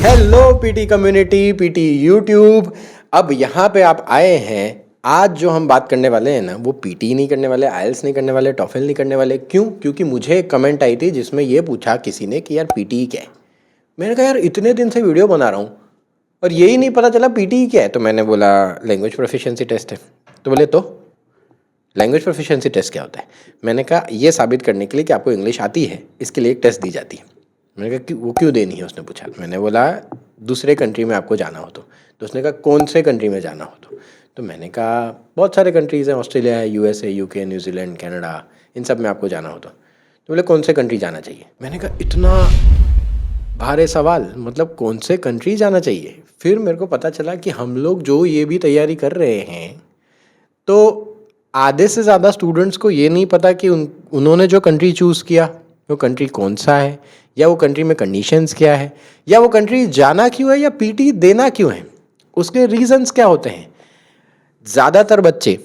Hello PT community, PT YouTube. अब यहाँ पे आप आए हैं। आज जो हम बात करने वाले हैं ना, वो पीटी नहीं करने वाले, आइल्स नहीं करने वाले, टॉफल नहीं करने वाले। क्यों? क्योंकि मुझे एक कमेंट आई थी जिसमें ये पूछा किसी ने कि यार पीटी क्या है। मैंने कहा यार इतने दिन से वीडियो बना रहा हूँ और यही नहीं पता चला पीटी क्या है। तो मैंने बोला लैंग्वेज प्रोफिशिएंसी टेस्ट है। तो बोले तो लैंग्वेज प्रोफिशिएंसी टेस्ट क्या होता है? मैंने कहा ये साबित करने के लिए कि आपको इंग्लिश आती है, इसके लिए एक टेस्ट दी जाती है। मैंने कहा कि वो क्यों देनी है? उसने पूछा। मैंने बोला दूसरे कंट्री में आपको जाना हो तो उसने कहा कौन से कंट्री में जाना हो तो मैंने कहा बहुत सारे कंट्रीज़ हैं, ऑस्ट्रेलिया है, यूएसए, यूके, न्यूजीलैंड, कनाडा, इन सब में आपको जाना हो तो बोले कौन से कंट्री जाना चाहिए। मैंने कहा इतना भारी सवाल, मतलब कौन से कंट्री जाना चाहिए? फिर मेरे को पता चला कि हम लोग जो ये भी तैयारी कर रहे हैं तो आधे से ज़्यादा स्टूडेंट्स को ये नहीं पता कि उन्होंने जो कंट्री चूज़ किया वो कंट्री कौन सा है, या वो कंट्री में कंडीशंस क्या है, या वो कंट्री जाना क्यों है, या पीटी देना क्यों है, उसके रीजंस क्या होते हैं। ज़्यादातर बच्चे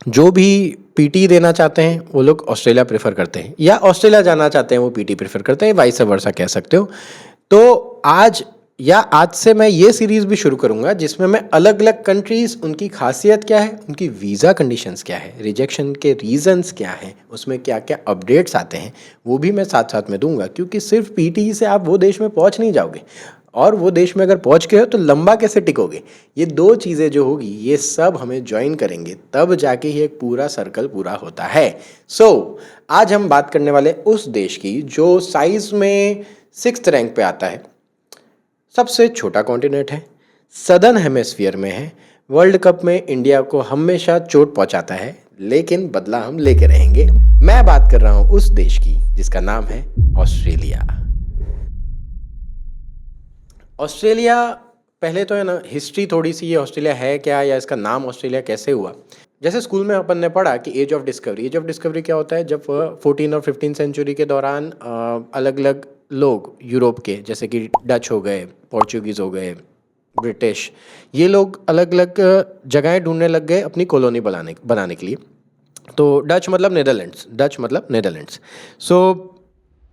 जो भी पीटी देना चाहते हैं वो लोग ऑस्ट्रेलिया प्रेफर करते हैं, या ऑस्ट्रेलिया जाना चाहते हैं वो पीटी प्रेफर करते हैं, वाइस वर्सा कह सकते हो। तो आज से मैं ये सीरीज़ भी शुरू करूंगा जिसमें मैं अलग अलग कंट्रीज़, उनकी खासियत क्या है, उनकी वीज़ा कंडीशंस क्या है, रिजेक्शन के रीजंस क्या हैं, उसमें क्या क्या अपडेट्स आते हैं, वो भी मैं साथ साथ में दूंगा। क्योंकि सिर्फ पीटी से आप वो देश में पहुंच नहीं जाओगे, और वो देश में अगर पहुंच गए हो तो लंबा कैसे टिकोगे। ये दो चीज़ें जो होगी ये सब हमें ज्वाइन करेंगे, तब जाके ही एक पूरा सर्कल पूरा होता है। आज हम बात करने वाले उस देश की जो साइज़ में 6th रैंक पे आता है, सबसे छोटा कॉन्टिनेंट है, सदर्न हेमिस्फीयर में है, वर्ल्ड कप में इंडिया को हमेशा चोट पहुंचाता है, लेकिन बदला हम लेके रहेंगे। मैं बात कर रहा हूं उस देश की जिसका नाम है ऑस्ट्रेलिया। ऑस्ट्रेलिया, पहले तो है ना हिस्ट्री थोड़ी सी, ये ऑस्ट्रेलिया है क्या, या इसका नाम ऑस्ट्रेलिया कैसे हुआ। जैसे स्कूल में अपन ने पढ़ा कि एज ऑफ डिस्कवरी क्या होता है, जब 14 और 15 सेंचुरी के दौरान अलग अलग लोग यूरोप के, जैसे कि डच हो गए, पोर्चुगीज़ हो गए, ब्रिटिश, ये लोग अलग अलग जगहें ढूंढने लग गए अपनी कॉलोनी बनाने के लिए। तो डच मतलब नेदरलैंड्स। सो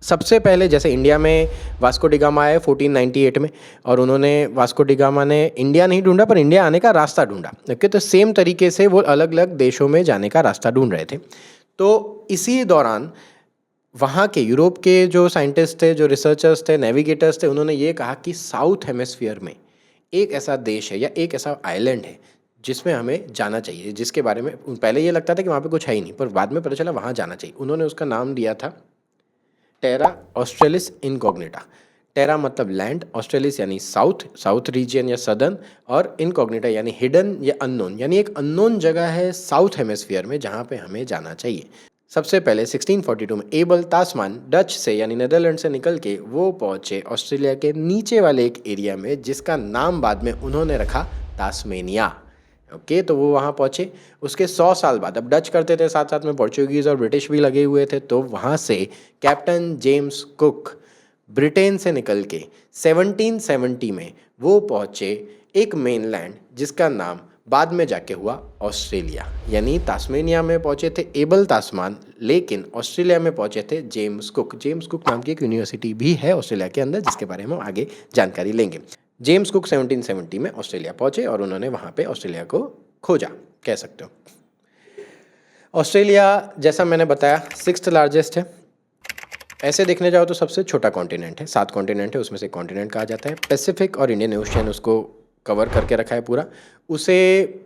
सबसे पहले जैसे इंडिया में वास्को डिगामा आए 1498 में, और उन्होंने वास्को डिगामा ने इंडिया नहीं ढूंढा पर इंडिया आने का रास्ता ढूंढा। ओके, तो सेम तरीके से वो अलग अलग देशों में जाने का रास्ता ढूंढ रहे थे। तो इसी दौरान वहाँ के यूरोप के जो साइंटिस्ट थे, जो रिसर्चर्स थे, नेविगेटर्स थे, उन्होंने ये कहा कि साउथ हेमिस्फीयर में एक ऐसा देश है या एक ऐसा आइलैंड है जिसमें हमें जाना चाहिए, जिसके बारे में पहले ये लगता था कि वहाँ पे कुछ है ही नहीं, पर बाद में पता चला वहाँ जाना चाहिए। उन्होंने उसका नाम दिया था टेरा ऑस्ट्रेलिस इनकॉग्निटा। टेरा मतलब लैंड, ऑस्ट्रेलिस यानी साउथ रीजन या सदर्न, और इनकॉग्निटा यानी हिडन या अननोन, यानी एक अननोन जगह है साउथ हेमिस्फीयर में जहाँ पे हमें जाना चाहिए। सबसे पहले 1642 में एबल तास्मान डच से यानी नीदरलैंड से निकल के वो पहुँचे ऑस्ट्रेलिया के नीचे वाले एक एरिया में जिसका नाम बाद में उन्होंने रखा तास्मेनिया। ओके, तो वो वहाँ पहुँचे। उसके 100 साल बाद, अब डच करते थे साथ साथ में पोर्चुगीज़ और ब्रिटिश भी लगे हुए थे, तो वहाँ से कैप्टन जेम्स कुक ब्रिटेन से निकल के 1770 में वो पहुँचे एक मेनलैंड जिसका नाम बाद में जाके हुआ ऑस्ट्रेलिया। यानी तास्मेनिया में पहुँचे थे एबल तास्मान, लेकिन ऑस्ट्रेलिया में पहुँचे थे जेम्स कुक नाम की एक यूनिवर्सिटी भी है ऑस्ट्रेलिया के अंदर, जिसके बारे में हम आगे जानकारी लेंगे। जेम्स कुक 1770 में ऑस्ट्रेलिया पहुंचे और उन्होंने वहाँ पे ऑस्ट्रेलिया को खोजा, कह सकते हो। ऑस्ट्रेलिया जैसा मैंने बताया 6th लार्जेस्ट है। ऐसे देखने जाओ तो सबसे छोटा कॉन्टिनेंट है, 7 कॉन्टिनेंट है, उसमें से कॉन्टिनेंट कहा जाता है। पैसिफिक और इंडियन ओशियन उसको कवर करके रखा है पूरा। उसे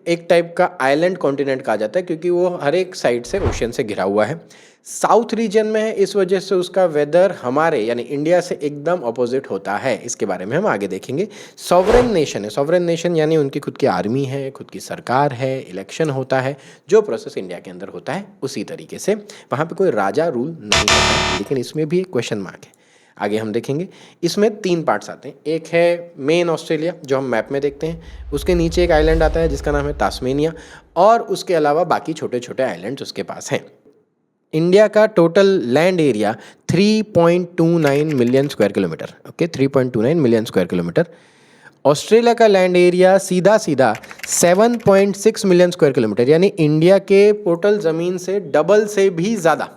एक टाइप का आइलैंड कॉन्टिनेंट कहा जाता है क्योंकि वो हर एक साइड से ओशियन से घिरा हुआ है। साउथ रीजन में है, इस वजह से उसका वेदर हमारे यानी इंडिया से एकदम अपोजिट होता है। इसके बारे में हम आगे देखेंगे। सॉवरेन नेशन है, सॉवरेन नेशन यानी उनकी खुद की आर्मी है, खुद की सरकार है, इलेक्शन होता है, जो प्रोसेस इंडिया के अंदर होता है उसी तरीके से। वहाँ पे कोई राजा रूल नहीं करता, लेकिन इसमें भी एक क्वेश्चन मार्क है, आगे हम देखेंगे। इसमें 3 पार्ट्स आते हैं। एक है मेन ऑस्ट्रेलिया जो हम मैप में देखते हैं, उसके नीचे एक आइलैंड आता है जिसका नाम है तास्मेनिया, और उसके अलावा बाकी छोटे छोटे आइलैंड्स उसके पास हैं। इंडिया का total land area 3.29 million square kilometre. Okay, 3.29 million square kilometre. Australia का लैंड एरिया सीधा 7.6 मिलियन स्क्वायर किलोमीटर, यानी इंडिया के टोटल ज़मीन से डबल से भी ज़्यादा।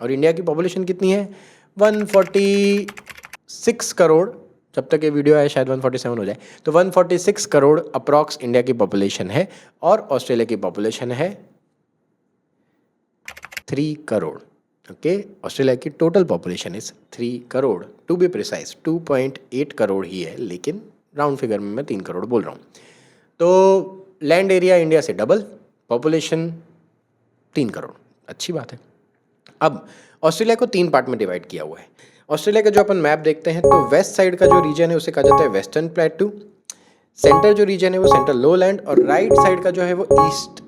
और इंडिया की पॉपुलेशन कितनी है? 146 करोड़ जब तक ये वीडियो आए शायद 147 हो जाए। तो 146 करोड़ अप्रॉक्स इंडिया की पॉपुलेशन है और ऑस्ट्रेलिया की पॉपुलेशन है 3 करोड़। ओके, ऑस्ट्रेलिया की total population is 3 crore, to be precise 2.8 crore ही है, लेकिन राउंड फिगर में मैं 3 करोड़ बोल रहा हूँ। तो लैंड एरिया इंडिया से डबल, पॉपुलेशन 3 करोड़, अच्छी बात है। अब ऑस्ट्रेलिया को 3 पार्ट में डिवाइड किया हुआ है। ऑस्ट्रेलिया का जो अपन मैप देखते हैं तो वेस्ट साइड का जो रीजन है उसे कहा जाता है वेस्टर्न प्लेटू, सेंटर जो रीजन है वो सेंट्रल लोलैंड, और राइट साइड का जो है वो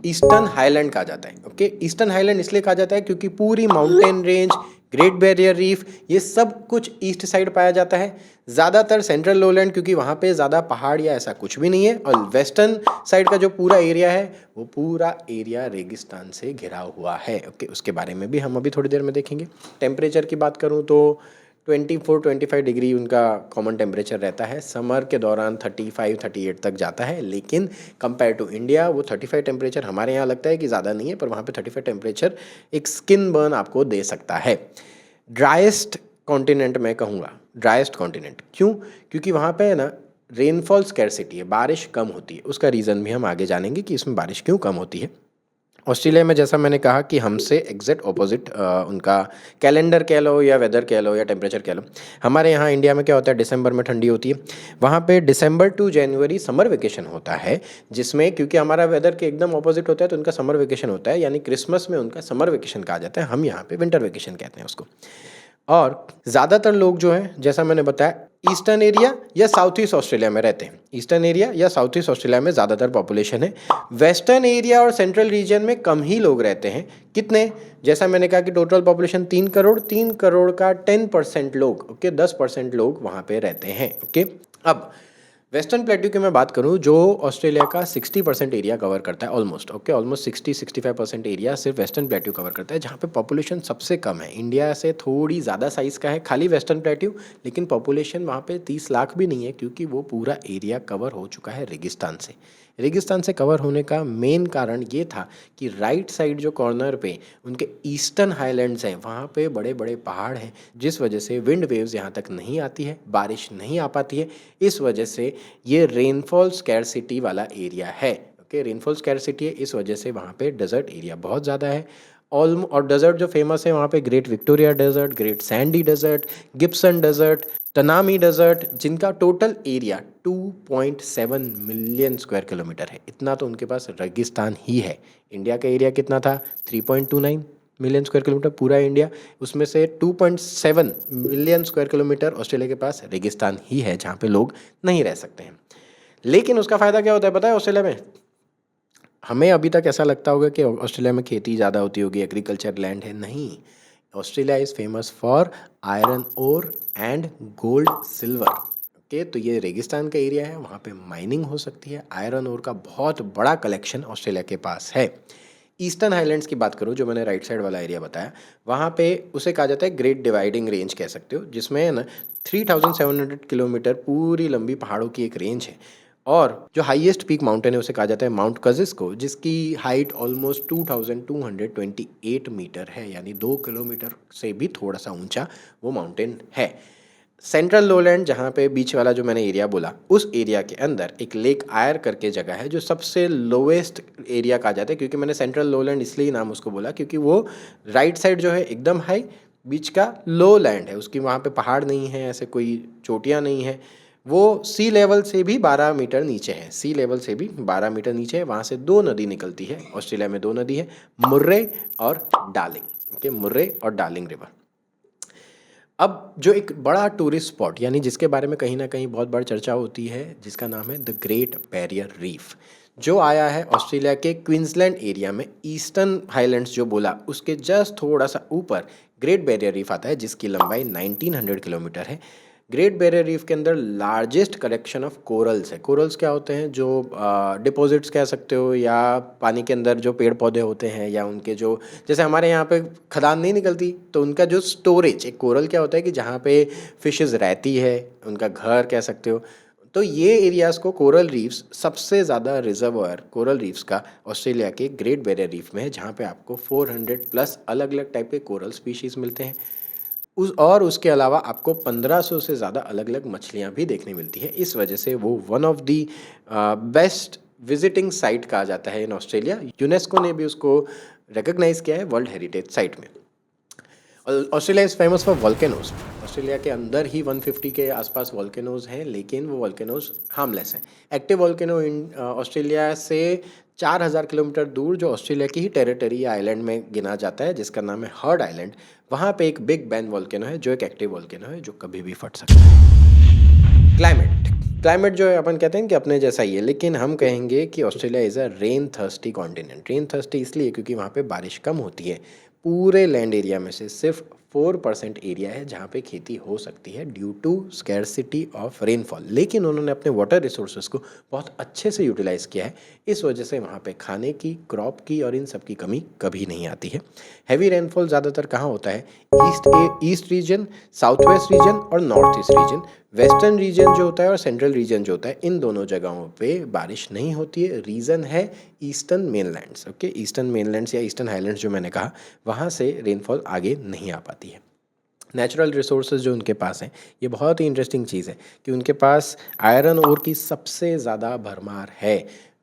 ईस्टर्न हाईलैंड कहा जाता है। ओके, ईस्टर्न हाईलैंड इसलिए कहा जाता है क्योंकि पूरी mountain range, great barrier reef, ये सब कुछ ईस्ट साइड पाया जाता है। ज़्यादातर सेंट्रल लोलैंड क्योंकि वहाँ पे ज़्यादा पहाड़ या ऐसा कुछ भी नहीं है, और वेस्टर्न साइड का जो पूरा एरिया है वो पूरा एरिया रेगिस्तान से घिरा हुआ है। ओके, उसके बारे में भी हम अभी थोड़ी देर में देखेंगे। टेम्परेचर की बात करूँ तो 24-25 डिग्री उनका कॉमन टेम्परेचर रहता है। समर के दौरान 35-38 तक जाता है, लेकिन कंपेयर टू इंडिया वो 35 टेम्परेचर हमारे यहाँ लगता है कि ज़्यादा नहीं है, पर वहाँ पे 35 टेम्परेचर एक स्किन बर्न आपको दे सकता है। ड्राइस्ट कॉन्टिनेंट मैं कहूँगा, ड्राइस्ट कॉन्टिनेंट क्यों? क्योंकि वहाँ पे है ना रेनफॉल स्कैरसिटी है, बारिश कम होती है। उसका रीज़न भी हम आगे जानेंगे कि इसमें बारिश क्यों कम होती है। ऑस्ट्रेलिया में जैसा मैंने कहा कि हमसे एग्जैक्ट ऑपोजिट उनका कैलेंडर कह लो या वेदर कह लो या टेम्परेचर कह लो। हमारे यहाँ इंडिया में क्या होता है, दिसंबर में ठंडी होती है, वहाँ पे दिसंबर टू जनवरी समर वेकेशन होता है, जिसमें क्योंकि हमारा वेदर के एकदम ऑपोजिट होता है तो उनका समर वेकेशन होता है, यानी क्रिसमस में उनका समर वेकेशन कहा जाता है, हम यहाँ पे विंटर वेकेशन कहते हैं उसको। और ज़्यादातर लोग जो हैं जैसा मैंने बताया ईस्टर्न एरिया या साउथ ईस्ट ऑस्ट्रेलिया में रहते हैं। ईस्टर्न एरिया या साउथ ईस्ट ऑस्ट्रेलिया में ज़्यादातर पॉपुलेशन है। वेस्टर्न एरिया और सेंट्रल रीजन में कम ही लोग रहते हैं। कितने? जैसा मैंने कहा कि टोटल पॉपुलेशन 3 करोड़, 3 करोड़ का 10% लोग, ओके, 10% लोग वहाँ पे रहते हैं। ओके, अब वेस्टर्न प्लेट्यू की मैं बात करूं जो ऑस्ट्रेलिया का 60% एरिया कवर करता है, ऑलमोस्ट। ओके, ऑलमोस्ट 60-65% एरिया सिर्फ वेस्टर्न प्लेट्यू कवर करता है, जहां पे पॉपुलेशन सबसे कम है। इंडिया से थोड़ी ज़्यादा साइज़ का है खाली वेस्टर्न प्लेट्यू, लेकिन पॉपुलेशन वहां पे 30 लाख भी नहीं है, क्योंकि वो पूरा एरिया कवर हो चुका है रेगिस्तान से। रेगिस्तान से कवर होने का मेन कारण ये था कि राइट साइड जो कॉर्नर पे उनके ईस्टर्न हाईलैंड्स हैं, वहाँ पे बड़े बड़े पहाड़ हैं, जिस वजह से विंड वेव्स यहाँ तक नहीं आती है, बारिश नहीं आ पाती है। इस वजह से ये रेनफॉल स्कैरसिटी वाला एरिया है। ओके, रेनफॉल स्कैरसिटी है, इस वजह से वहाँ पे डेजर्ट एरिया बहुत ज़्यादा है। और डेजर्ट जो फेमस है वहाँ पे great Victoria desert, great sandy desert, Gibson desert, Tanami desert, जिनका total area 2.7 million square kilometre है। इतना तो उनके पास रेगिस्तान ही है। इंडिया का एरिया कितना था? 3.29 मिलियन स्क्वायर किलोमीटर पूरा इंडिया, उसमें से 2.7 मिलियन स्क्वायर किलोमीटर ऑस्ट्रेलिया के पास रेगिस्तान ही है, जहाँ पे लोग नहीं रह सकते हैं। लेकिन उसका फ़ायदा क्या होता है पता है ऑस्ट्रेलिया में? हमें अभी तक ऐसा लगता होगा कि ऑस्ट्रेलिया में खेती ज़्यादा होती होगी, एग्रीकल्चर लैंड है। नहीं, Australia is famous for iron ore and gold silver. Okay, तो ये रेगिस्तान का एरिया है, वहाँ पे माइनिंग हो सकती है। आयरन ओर का बहुत बड़ा कलेक्शन ऑस्ट्रेलिया के पास है। ईस्टर्न हाईलैंड्स की बात करूँ, जो मैंने राइट साइड वाला एरिया बताया, वहाँ पे उसे कहा जाता है ग्रेट डिवाइडिंग रेंज कह सकते हो, जिसमें है ना 3700 किलोमीटर पूरी लंबी पहाड़ों की एक रेंज है। और जो हाईएस्ट पीक माउंटेन है उसे कहा जाता है माउंट कजिस्को, जिसकी हाइट ऑलमोस्ट 2228 मीटर है, यानी 2 किलोमीटर से भी थोड़ा सा ऊंचा वो माउंटेन है। सेंट्रल लोलैंड, जहाँ पे बीच वाला जो मैंने एरिया बोला, उस एरिया के अंदर एक लेक आयर करके जगह है, जो सबसे लोवेस्ट एरिया कहा जाता है। क्योंकि मैंने सेंट्रल लोलैंड इसलिए नाम उसको बोला क्योंकि वो राइट साइड जो है एकदम हाई, बीच का लो लैंड है, उसकी वहाँ पे पहाड़ नहीं है, ऐसे कोई चोटियाँ नहीं है। वो सी लेवल से भी 12 मीटर नीचे है, सी लेवल से भी 12 मीटर नीचे है। वहाँ से 2 नदी निकलती है। ऑस्ट्रेलिया में 2 नदी है, मुर्रे और डार्लिंग। ओके, मुर्रे और डार्लिंग रिवर। अब जो एक बड़ा टूरिस्ट स्पॉट, यानी जिसके बारे में कहीं ना कहीं बहुत बड़ी चर्चा होती है, जिसका नाम है द ग्रेट बैरियर रीफ, जो आया है ऑस्ट्रेलिया के क्वींसलैंड एरिया में। ईस्टर्न हाईलैंड्स जो बोला उसके जस्ट थोड़ा सा ऊपर ग्रेट बैरियर रीफ आता है, जिसकी लंबाई 1900 किलोमीटर है। ग्रेट बैरियर रीफ के अंदर लार्जेस्ट कलेक्शन ऑफ कोरल्स है। कोरल्स क्या होते हैं? जो डिपॉजिट्स कह सकते हो, या पानी के अंदर जो पेड़ पौधे होते हैं, या उनके जो, जैसे हमारे यहाँ पे खदान नहीं निकलती तो उनका जो स्टोरेज, एक कोरल क्या होता है कि जहाँ पे फिशेस रहती है, उनका घर कह सकते हो। तो ये एरियाज़ को कोरल रीफ्स, सबसे ज़्यादा रिजर्वायर कोरल रीफ्स का ऑस्ट्रेलिया के ग्रेट बैरियर रीफ में है, जहाँ पे आपको 400 प्लस अलग अलग टाइप के कोरल स्पीशीज़ मिलते हैं। उसके अलावा आपको 1500 से ज़्यादा अलग अलग मछलियाँ भी देखने मिलती है। इस वजह से वो one of the best visiting site कहा जाता है इन ऑस्ट्रेलिया। यूनेस्को ने भी उसको रिकॉग्नाइज किया है वर्ल्ड हेरिटेज साइट में। Australia is famous for volcanoes. Australia के अंदर ही 150 के आसपास वॉल्केनोज हैं, लेकिन वो वॉल्केनोज हार्मलेस हैं। एक्टिव वॉल्केनो इन ऑस्ट्रेलिया से 4000 किलोमीटर दूर जो ऑस्ट्रेलिया की ही टेरिटरी या आइलैंड में गिना जाता है, जिसका नाम है हर्ड आइलैंड, वहाँ पे एक बिग बैन वॉल्केनो है जो एक एक्टिव वॉल्केनो है जो कभी भी फट सकता है। क्लाइमेट जो है अपन कहते हैं कि अपने जैसा ही है, लेकिन हम कहेंगे कि Australia is a rain thirsty continent. Rain thirsty इसलिए क्योंकि वहाँ पे बारिश कम होती है। पूरे लैंड एरिया में से सिर्फ 4% एरिया है जहाँ पे खेती हो सकती है due to scarcity of rainfall. लेकिन उन्होंने अपने वाटर रिसोर्सेज को बहुत अच्छे से यूटिलाइज़ किया है। इस वजह से वहाँ पे खाने की, क्रॉप की और इन सब की कमी कभी नहीं आती है। हैवी रेनफॉल ज़्यादातर कहाँ होता है? East region, south west region और north east region. Western region जो होता है और सेंट्रल रीजन जो होता है, इन दोनों जगहों पे बारिश नहीं होती है। रीज़न है ईस्टर्न मेनलैंड्स। ओके, ईस्टर्न मेनलैंड्स या ईस्टर्न हाईलैंड्स जो मैंने कहा, वहाँ से रेनफॉल आगे नहीं आ पाती है। नेचुरल रिसोर्सेज जो उनके पास हैं, ये बहुत ही इंटरेस्टिंग चीज़ है कि उनके पास आयरन ओर की सबसे ज़्यादा भरमार है।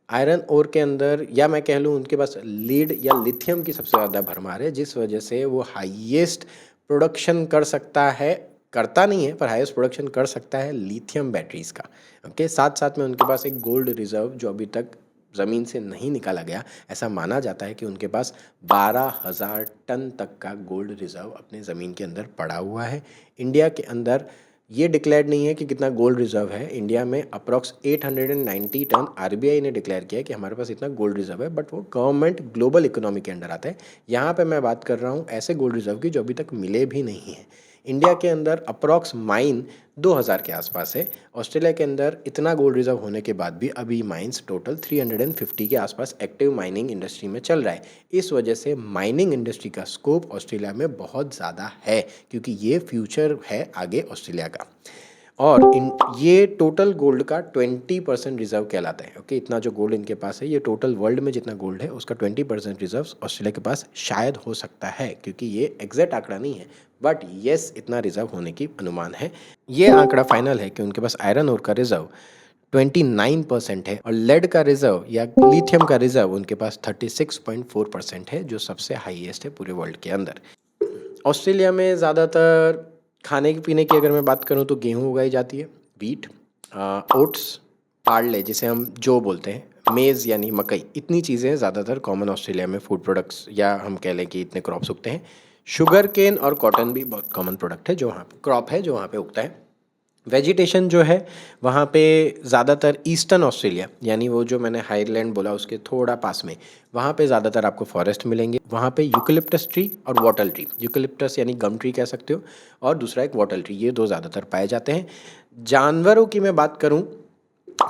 आयरन ओर के अंदर, या मैं कह लूँ उनके पास लीड या लिथियम की सबसे ज़्यादा भरमार है, जिस वजह से वो हाईएस्ट प्रोडक्शन कर सकता है, करता नहीं है पर हाईएस्ट प्रोडक्शन कर सकता है लिथियम बैटरीज़ का। ओके, साथ साथ में उनके पास एक गोल्ड रिजर्व जो अभी तक ज़मीन से नहीं निकाला गया। ऐसा माना जाता है कि उनके पास 12,000 टन तक का गोल्ड रिजर्व अपने ज़मीन के अंदर पड़ा हुआ है। इंडिया के अंदर ये डिक्लेयर नहीं है कि कितना गोल्ड रिजर्व है। इंडिया में अप्रॉक्स 890 टन आरबीआई ने डिक्लेयर किया है कि हमारे पास इतना गोल्ड रिजर्व है, बट वो गवर्नमेंट ग्लोबल इकोनॉमी के अंडर आता है। यहाँ पे मैं बात कर रहा हूँ ऐसे गोल्ड रिजर्व की जो अभी तक मिले भी नहीं हैं। इंडिया के अंदर अप्रॉक्स माइन 2000 के आसपास है। ऑस्ट्रेलिया के अंदर इतना गोल्ड रिजर्व होने के बाद भी अभी माइंस टोटल 350 के आसपास एक्टिव माइनिंग इंडस्ट्री में चल रहा है। इस वजह से माइनिंग इंडस्ट्री का स्कोप ऑस्ट्रेलिया में बहुत ज़्यादा है, क्योंकि ये फ्यूचर है आगे ऑस्ट्रेलिया का। और ये टोटल गोल्ड का 20% रिजर्व कहलाता है। ओके, इतना जो गोल्ड इनके पास है, ये टोटल वर्ल्ड में जितना गोल्ड है उसका 20% रिजर्व ऑस्ट्रेलिया के पास शायद हो सकता है, क्योंकि ये एग्जैक्ट आंकड़ा नहीं है, बट येस इतना रिजर्व होने की अनुमान है। ये आंकड़ा फाइनल है कि उनके पास आयरन ओर का रिजर्व 29% है और लेड का रिजर्व या लिथियम का रिजर्व उनके पास 36.4% है, जो सबसे हाईएस्ट है पूरे वर्ल्ड के अंदर। ऑस्ट्रेलिया में ज़्यादातर खाने पीने की अगर मैं बात करूं तो गेहूं उगाई जाती है, वीट, ओट्स, पार्ले जिसे हम जो बोलते हैं, मेज़ यानी मकई, इतनी चीज़ें ज़्यादातर कॉमन ऑस्ट्रेलिया में फूड प्रोडक्ट्स, या हम कह लें कि इतने क्रॉप्स उगते हैं। शुगर केन और कॉटन भी बहुत कॉमन प्रोडक्ट है जो वहाँ क्रॉप है जो वहाँ पे उगता है। वेजिटेशन जो है वहाँ पे ज़्यादातर ईस्टर्न ऑस्ट्रेलिया, यानी वो जो मैंने हाईलैंड बोला उसके थोड़ा पास में, वहाँ पे ज़्यादातर आपको फॉरेस्ट मिलेंगे। वहाँ पे यूकलिप्टस ट्री और वाटल ट्री, यूकलिप्टस यानी गम ट्री कह सकते हो, और दूसरा एक वाटल ट्री, ये दो ज़्यादातर पाए जाते हैं। जानवरों की मैं बात करूँ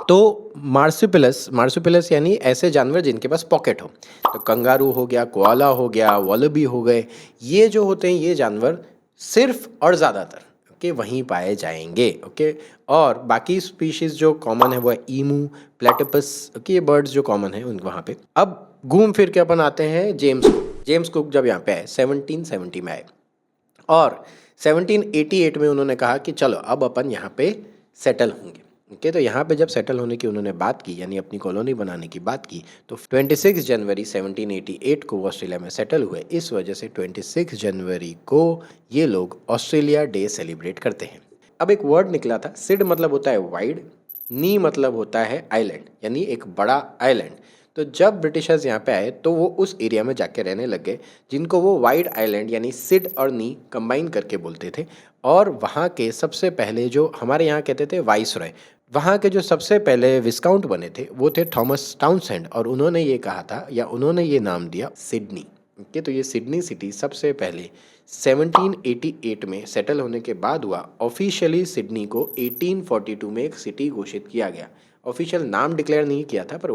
तो मार्सुपिलस यानी ऐसे जानवर जिनके पास पॉकेट हो, तो कंगारू हो गया, कोआला हो गया, वॉलबी हो गए, ये जो होते हैं ये जानवर सिर्फ और ज़्यादातर के वहीं पाए जाएंगे। ओके, और बाकी स्पीशीज़ जो कॉमन है वो है ईमू, प्लेटिपस। ओके, ये बर्ड्स जो कॉमन है उन वहाँ पे। अब घूम फिर के अपन आते हैं जेम्स कुक जब यहाँ पे आए 1770 में आए, और 1788 में उन्होंने कहा कि चलो अब अपन यहाँ पे सेटल होंगे। ओके, तो यहाँ पे जब सेटल होने की उन्होंने बात की, यानी अपनी कॉलोनी बनाने की बात की, तो 26 जनवरी 1788 को वो ऑस्ट्रेलिया में सेटल हुए। इस वजह से 26 जनवरी को ये लोग ऑस्ट्रेलिया डे सेलिब्रेट करते हैं। अब एक वर्ड निकला था, सिड मतलब होता है वाइड, नी मतलब होता है आइलैंड, यानी एक बड़ा आइलैंड। तो जब ब्रिटिशर्स यहाँ पे आए तो वो उस एरिया में जाके रहने लग गए, जिनको वो वाइड आइलैंड यानी सिड और नी कंबाइन करके बोलते थे। और वहाँ के सबसे पहले जो हमारे यहाँ कहते थे वाइसरॉय, वहाँ के जो सबसे पहले विस्काउंट बने थे वो थे थॉमस टाउनसेंड, और उन्होंने ये कहा था या उन्होंने ये नाम दिया सिडनी। ओके, तो ये सिडनी सिटी सबसे पहले 1788 में सेटल होने के बाद हुआ। ऑफिशियली सिडनी को 1842 में एक सिटी घोषित किया गया। ऑफिशियल नाम डिक्लेयर नहीं किया था, पर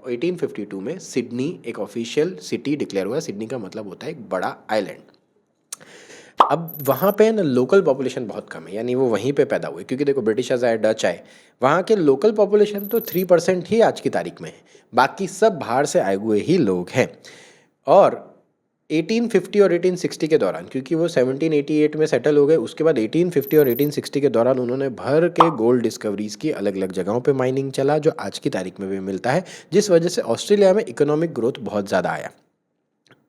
1852 में सिडनी एक ऑफिशियल सिटी डिक्लेयर हुआ। सिडनी का मतलब होता है एक बड़ा आइलैंड। अब वहाँ पे ना लोकल पॉपुलेशन बहुत कम है, यानी वो वहीं पे पैदा हुए, क्योंकि देखो ब्रिटिशर्स आए, डच आए, वहाँ के लोकल पॉपुलेशन तो 3% ही आज की तारीख में है, बाकी सब बाहर से आए हुए ही लोग हैं। और 1850 और 1860 के दौरान, क्योंकि वो 1788 में सेटल हो गए, उसके बाद 1850 और 1860 के दौरान उन्होंने भर के गोल्ड डिस्कवरीज की, अलग अलग जगहों पे माइनिंग चला जो आज की तारीख में भी मिलता है, जिस वजह से ऑस्ट्रेलिया में इकोनॉमिक ग्रोथ बहुत ज़्यादा आया।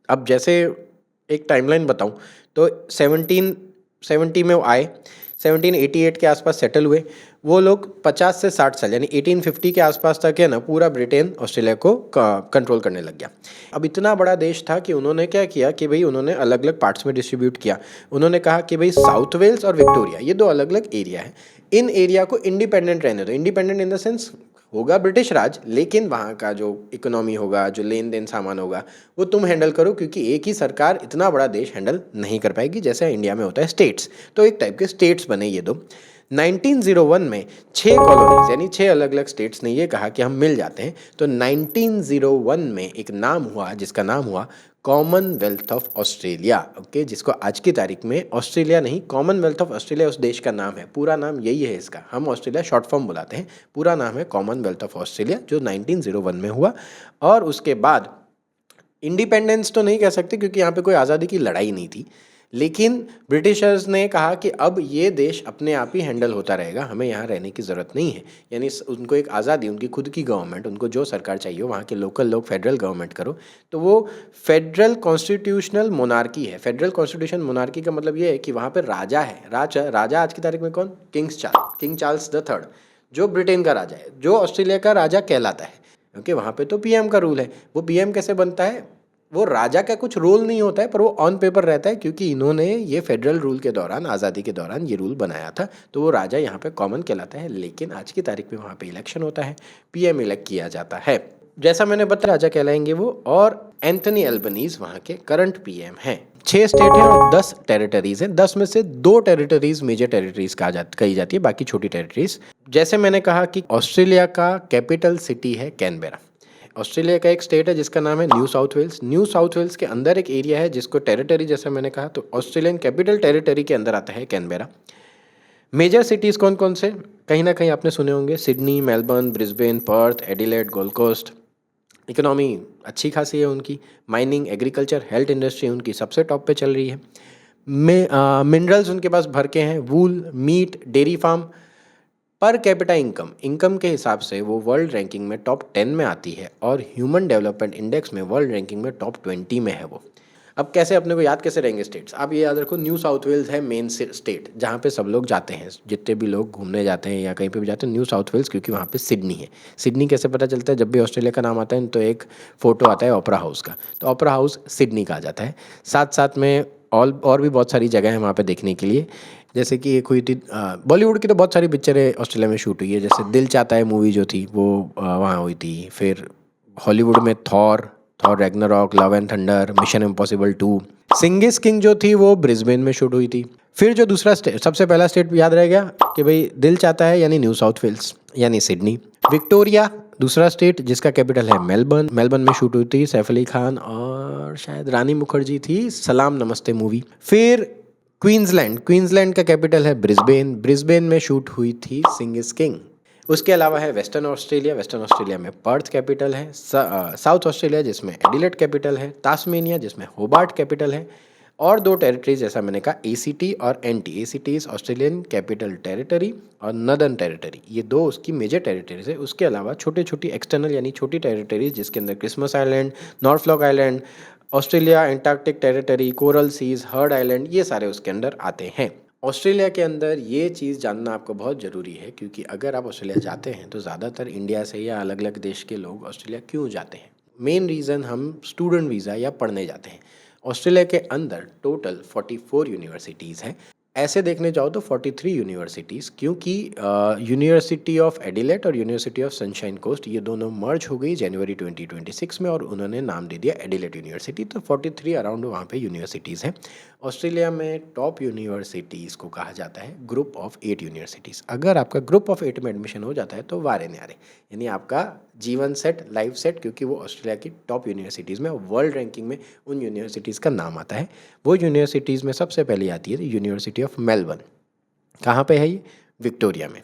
अब जैसे एक टाइमलाइन बताऊं तो 1770 में वो आए, 1788 के आसपास सेटल हुए। वो लोग 50 से 60 साल यानी 1850 के आसपास तक है ना, पूरा ब्रिटेन ऑस्ट्रेलिया को कंट्रोल करने लग गया। अब इतना बड़ा देश था कि उन्होंने क्या किया कि भाई उन्होंने अलग अलग पार्ट्स में डिस्ट्रीब्यूट किया। उन्होंने कहा कि भाई साउथ वेल्स और विक्टोरिया ये दो अलग अलग एरिया है, इन एरिया को इंडिपेंडेंट रहने दो। इंडिपेंडेंट इन द सेंस होगा ब्रिटिश राज, लेकिन वहाँ का जो इकोनॉमी होगा, जो लेन देन सामान होगा, वो तुम हैंडल करो, क्योंकि एक ही सरकार इतना बड़ा देश हैंडल नहीं कर पाएगी जैसे इंडिया में होता है स्टेट्स। तो एक टाइप के स्टेट्स बने ये दो। 1901 में 6 कॉलोनीज यानी 6 अलग अलग स्टेट्स ने ये कहा कि हम मिल जाते हैं। तो 1901 में एक नाम हुआ जिसका नाम हुआ कॉमनवेल्थ ऑफ ऑस्ट्रेलिया। ओके, जिसको आज की तारीख में ऑस्ट्रेलिया नहीं, कॉमनवेल्थ ऑफ ऑस्ट्रेलिया उस देश का नाम है। पूरा नाम यही है इसका, हम ऑस्ट्रेलिया शॉर्ट फॉर्म बुलाते हैं, पूरा नाम है कॉमनवेल्थ ऑफ ऑस्ट्रेलिया, जो 1901 में हुआ। और उसके बाद इंडिपेंडेंस तो नहीं कह सकते क्योंकि यहाँ पे कोई आज़ादी की लड़ाई नहीं थी, लेकिन ब्रिटिशर्स ने कहा कि अब ये देश अपने आप ही हैंडल होता रहेगा, हमें यहाँ रहने की ज़रूरत नहीं है। यानी उनको एक आज़ादी, उनकी खुद की गवर्नमेंट, उनको जो सरकार चाहिए हो, वहाँ के लोकल लोग फेडरल गवर्नमेंट करो। तो वो फेडरल कॉन्स्टिट्यूशनल मोनार्की है। फेडरल कॉन्स्टिट्यूशन मोनार्की का मतलब ये है कि वहाँ पर राजा है। राजा आज की तारीख में कौन? किंग चार्ल्स द थर्ड, जो ब्रिटेन का राजा है, जो ऑस्ट्रेलिया का राजा कहलाता है। क्योंकि वहाँ पे तो पीएम का रूल है। वो पीएम कैसे बनता है? वो राजा का कुछ रोल नहीं होता है, पर वो ऑन पेपर रहता है, क्योंकि इन्होंने ये फेडरल रूल के दौरान, आज़ादी के दौरान ये रूल बनाया था। तो वो राजा यहाँ पे कॉमन कहलाता है। लेकिन आज की तारीख में वहाँ पे इलेक्शन होता है, पीएम इलेक्ट किया जाता है। जैसा मैंने बताया, राजा कहलाएंगे वो। और एंथनी एल्बनीज वहाँ के करंट पीएम हैं। 6 स्टेट हैं और 10 टेरिटरीज हैं। 10 में से 2 टेरिटरीज मेजर टेरिटरीज कही जाती है, बाकी छोटी टेरिटरीज। जैसे मैंने कहा कि ऑस्ट्रेलिया का कैपिटल सिटी है कैनबेरा। ऑस्ट्रेलिया का एक स्टेट है जिसका नाम है New South Wales. New South Wales के अंदर एक एरिया है जिसको टेरिटरी, जैसे मैंने कहा, तो ऑस्ट्रेलियन कैपिटल टेरिटरी के अंदर आता है कैनबेरा। मेजर सिटीज़ कौन कौन से? कहीं ना कहीं आपने सुने होंगे, Sydney, Melbourne, Brisbane, Perth, Adelaide, Gold Coast. Economy अच्छी खासी है उनकी। माइनिंग, एग्रीकल्चर, हेल्थ इंडस्ट्री उनकी सबसे टॉप पे चल रही है। मिनरल्स उनके पास भर के हैं, wool, meat, dairy farm. Per capita income के हिसाब से वो वर्ल्ड रैंकिंग में टॉप 10 में आती है, और ह्यूमन डेवलपमेंट इंडेक्स में वर्ल्ड रैंकिंग में टॉप 20 में है वो। अब कैसे, अपने को याद कैसे रहेंगे स्टेट्स? आप ये याद रखो, न्यू साउथ वेल्स है मेन स्टेट जहाँ पे सब लोग जाते हैं, जितने भी लोग घूमने जाते हैं या कहीं पे भी जाते हैं, न्यू साउथ वेल्स, क्योंकि वहाँ पे सिडनी है। सिडनी कैसे पता चलता है? जब भी ऑस्ट्रेलिया का नाम आता है तो एक फ़ोटो आता है ओपेरा हाउस का, तो ओपेरा हाउस सिडनी कहा जाता है। साथ साथ में और भी बहुत सारी जगह है वहाँ पे देखने के लिए। जैसे कि एक हुई थी, बॉलीवुड की तो बहुत सारी पिक्चरें ऑस्ट्रेलिया में शूट हुई है। जैसे दिल चाहता है मूवी जो थी वो वहाँ हुई थी। फिर हॉलीवुड में Thor Ragnarok, love and thunder, mission impossible 2। सिंगिस king जो थी वो ब्रिस्बेन में शूट हुई थी। फिर जो दूसरा स्टेट, सबसे पहला स्टेट याद रह गया कि भाई दिल चाहता है यानी न्यू साउथ वेल्स यानी सिडनी। विक्टोरिया दूसरा स्टेट जिसका कैपिटल है मेलबर्न में शूट हुई थी सैफ अली खान और शायद रानी मुखर्जी थी, सलाम नमस्ते मूवी। फिर क्वींसलैंड का कैपिटल है ब्रिस्बेन में शूट हुई थी सिंगिस किंग। उसके अलावा है वेस्टर्न ऑस्ट्रेलिया में पर्थ कैपिटल है। साउथ ऑस्ट्रेलिया जिसमें एडिलेड कैपिटल है। तास्मेनिया जिसमें होबार्ट कैपिटल है। और 2 टेरिटरीज जैसा मैंने कहा, ACT और NT। ACT is Australian capital territory और नदर्न टेरिटरी, ये 2 उसकी मेजर टेरिटरीज है। उसके अलावा छोटी छोटी एक्सटर्नल यानी छोटी टेरिटरीज जिसके अंदर Christmas island, Norfolk island, Australia Antarctic territory, coral seas, Heard island, ये सारे उसके अंदर आते हैं। ऑस्ट्रेलिया के अंदर ये चीज़ जानना आपको बहुत ज़रूरी है, क्योंकि अगर आप ऑस्ट्रेलिया जाते हैं तो ज़्यादातर इंडिया से या अलग अलग देश के लोग ऑस्ट्रेलिया क्यों जाते हैं? मेन रीज़न, हम स्टूडेंट वीज़ा या पढ़ने जाते हैं। ऑस्ट्रेलिया के अंदर टोटल 44 यूनिवर्सिटीज़ हैं। ऐसे देखने जाओ तो 43 यूनिवर्सिटीज़, क्योंकि यूनिवर्सिटी ऑफ एडिलेड और यूनिवर्सिटी ऑफ सनशाइन कोस्ट ये दोनों मर्ज हो गई जनवरी 2026 में, और उन्होंने नाम दे दिया एडिलेड यूनिवर्सिटी। तो 43 अराउंड वहाँ पे यूनिवर्सिटीज़ हैं। ऑस्ट्रेलिया में टॉप यूनिवर्सिटीज़ को कहा जाता है ग्रुप ऑफ 8 यूनिवर्सिटीज़। अगर आपका ग्रुप ऑफ 8 में एडमिशन हो जाता है तो वारे न्यारे, यानी आपका जीवन सेट, लाइफ सेट, क्योंकि वो ऑस्ट्रेलिया की टॉप यूनिवर्सिटीज़ में, वर्ल्ड रैंकिंग में उन यूनिवर्सिटीज़ का नाम आता है। वो यूनिवर्सिटीज़ में सबसे पहले आती है यूनिवर्सिटी ऑफ मेलबर्न। कहाँ पे है ये? विक्टोरिया में।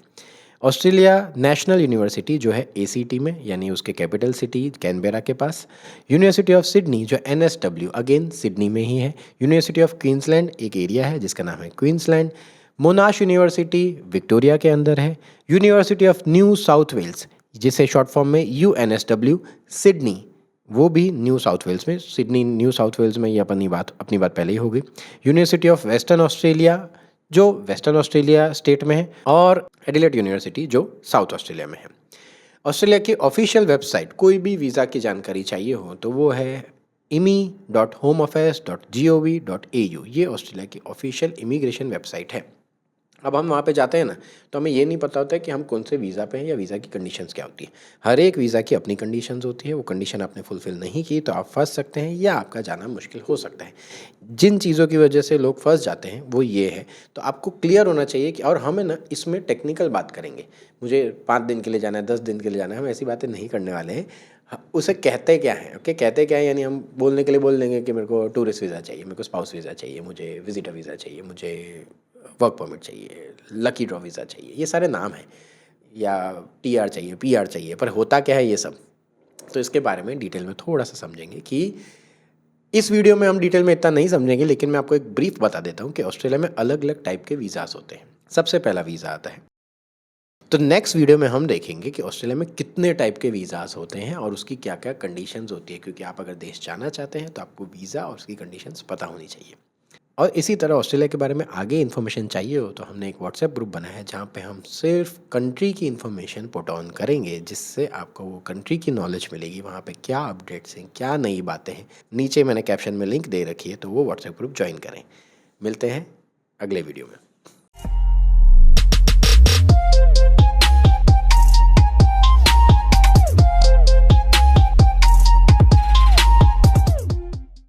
ऑस्ट्रेलिया नेशनल यूनिवर्सिटी जो है ACT में, यानी उसके कैपिटल सिटी कैनबेरा के पास। यूनिवर्सिटी ऑफ सिडनी जो NSW अगेन सिडनी में ही है। यूनिवर्सिटी ऑफ क्वींसलैंड एक एरिया है जिसका नाम है क्वींसलैंड। मोनाश यूनिवर्सिटी विक्टोरिया के अंदर है। University of New South Wales जिसे शॉर्ट फॉर्म में UNSW सिडनी, वो भी न्यू साउथ वेल्स में, सिडनी न्यू साउथ वेल्स में, ये अपनी बात पहले ही हो गई। यूनिवर्सिटी ऑफ वेस्टर्न ऑस्ट्रेलिया जो वेस्टर्न ऑस्ट्रेलिया स्टेट में है, और एडिलेड यूनिवर्सिटी जो साउथ ऑस्ट्रेलिया में है। ऑस्ट्रेलिया की ऑफिशियल वेबसाइट, कोई भी वीज़ा की जानकारी चाहिए हो तो वो है imi.homeaffairs.gov.au। ये ऑस्ट्रेलिया की ऑफिशियल इमिग्रेशन वेबसाइट है। अब हम वहाँ पे जाते हैं ना, तो हमें ये नहीं पता होता है कि हम कौन से वीज़ा पे हैं या वीज़ा की कंडीशंस क्या होती है। हर एक वीज़ा की अपनी कंडीशंस होती है, वो कंडीशन आपने फुलफ़िल नहीं की तो आप फंस सकते हैं या आपका जाना मुश्किल हो सकता है। जिन चीज़ों की वजह से लोग फंस जाते हैं वो ये है, तो आपको क्लियर होना चाहिए कि, और हमें ना इसमें टेक्निकल बात करेंगे, मुझे 5 दिन के लिए जाना है, 10 दिन के लिए जाना है, हम ऐसी बातें नहीं करने वाले हैं। उसे कहते क्या है, ओके, कहते क्या है, यानी हम बोलने के लिए बोल देंगे कि मेरे को टूरिस्ट वीज़ा चाहिए, मेरे को स्पाउस वीज़ा चाहिए, मुझे विजिटर वीज़ा चाहिए, मुझे वर्क परमिट चाहिए, लकी ड्रॉ वीज़ा चाहिए, ये सारे नाम हैं, या TR चाहिए, PR चाहिए, पर होता क्या है ये सब, तो इसके बारे में डिटेल में थोड़ा सा समझेंगे। कि इस वीडियो में हम डिटेल में इतना नहीं समझेंगे, लेकिन मैं आपको एक ब्रीफ बता देता हूँ कि ऑस्ट्रेलिया में अलग अलग टाइप के वीज़ास होते हैं। सबसे पहला वीज़ा आता है, तो नेक्स्ट वीडियो में हम देखेंगे कि ऑस्ट्रेलिया में कितने टाइप के वीज़ास होते हैं और उसकी क्या क्या कंडीशंस होती है, क्योंकि आप अगर देश जाना चाहते हैं तो आपको वीज़ा और उसकी कंडीशंस पता होनी चाहिए। और इसी तरह ऑस्ट्रेलिया के बारे में आगे इन्फॉर्मेशन चाहिए हो तो हमने एक व्हाट्सएप ग्रुप बनाया है जहाँ पे हम सिर्फ कंट्री की इन्फॉर्मेशन पुट ऑन करेंगे, जिससे आपको वो कंट्री की नॉलेज मिलेगी, वहाँ पे क्या अपडेट्स हैं, क्या नई बातें हैं। नीचे मैंने कैप्शन में लिंक दे रखी है, तो वो व्हाट्सएप ग्रुप ज्वाइन करें। मिलते हैं अगले वीडियो में।